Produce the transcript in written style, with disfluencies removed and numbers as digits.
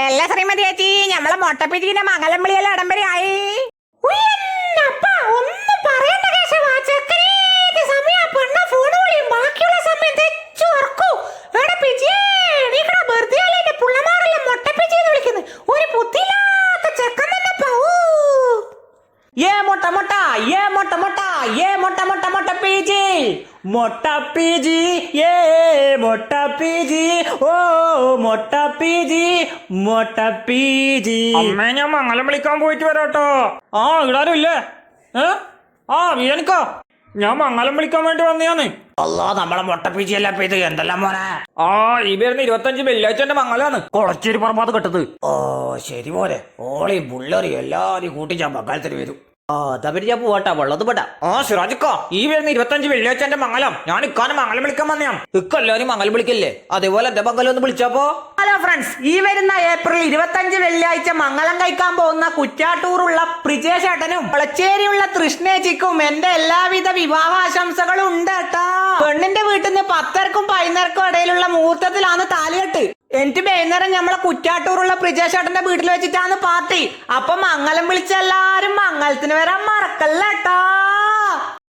എല്ലാ ശ്രീമതി ചേച്ചി ഞമ്മളെ മൊട്ടപ്പിച്ചിന്റെ മംഗലം വിളിയെല്ലാം ഇടംബരയായി. ഒന്നും പറയണ്ട കേശവ, ചെക്കനേത് സമയം പെണ്ണ ഫോൺ വിളിയും ബാക്കിയുള്ള സമയം തെച്ചു ഓർക്കൂ. എടാ പിജിയേ നീക്കടാ, വെറുതെ അല്ലേ എന്റെ പുള്ളമാരെല്ലാം മൊട്ടപ്പിച്ചിന്ന് വിളിക്കുന്നത്. ഒരു ബുദ്ധിയില്ലാത്ത ചെക്കൻ തന്നെ പോവൂ. ये मोटा मोटा ये मोटा मोटा ये मोटा मोटा मोटा पीजी मोटा पीजी ये मोटा पीजी ओ मोटा पीजी मोटा पीजी. അമ്മേ ഞാൻ മംഗലം വിളിക്കാൻ പോയിട്ട് വരാട്ടോ. ആ ഇടാരും ഇല്ലേ? ആ വീണിക്കോ, ഞാൻ മംഗലം വിളിക്കാൻ വേണ്ടി വന്നയാന്ന്. അല്ലാ നമ്മളെ മൊട്ട പീജി എല്ലാം ഇത് എന്തെല്ലാം മോനെ. ആ ഈ വരുന്ന 25 വെള്ളിയാഴ്ചന്റെ മംഗലാണ് കൊളച്ചേരി പറമ്പാത് കെട്ടത്. ഓ ശരി മോനെ, ഓളി ബുള്ളറി എല്ലാരും കൂട്ടി ഞാൻ മംഗലത്തിന് വരും. ആ അതവര് ഞാൻ പോവാട്ടാ, വെള്ളത് പെടാ. ആ സിറാജിക്ക, ഈ വരുന്ന 25 വെള്ളിയാഴ്ചന്റെ മംഗലം ഞാൻ ഇക്കാനും മംഗലം വിളിക്കാൻ വന്നയാ. ഇക്ക എല്ലാരും മംഗലം വിളിക്കല്ലേ, അതേപോലെ എന്റെ മംഗലം ഒന്ന് വിളിച്ചപ്പോ. ഹലോ ഫ്രണ്ട്സ്, ഈ വരുന്ന ഏപ്രിൽ 25 വെള്ളിയാഴ്ച മംഗലം കഴിക്കാൻ പോകുന്ന കുറ്റാട്ടൂറുള്ള പ്രിജേഷ് ഏട്ടനും വളച്ചേരിയുള്ള തൃഷ്ണേച്ചിക്കും എന്റെ എല്ലാവിധ വിവാഹാശംസകളും ഉണ്ട് കേട്ടാ. പെണ്ണിന്റെ വീട്ടിൽ നിന്ന് 10-ക്കും 11-ക്കും ഇടയിലുള്ള മുഹൂർത്തത്തിലാണ് താലികെട്ട്. എനിക്ക് വൈകുന്നേരം നമ്മളെ കുറ്റാട്ടൂറുള്ള പ്രിജേഷ് ഏട്ടന്റെ വീട്ടിൽ വെച്ചിട്ടാണ് പാർട്ടി. അപ്പൊ മംഗലം വിളിച്ച എല്ലാരും മംഗലത്തിന് വരാൻ മറക്കല്ലേട്ടാ.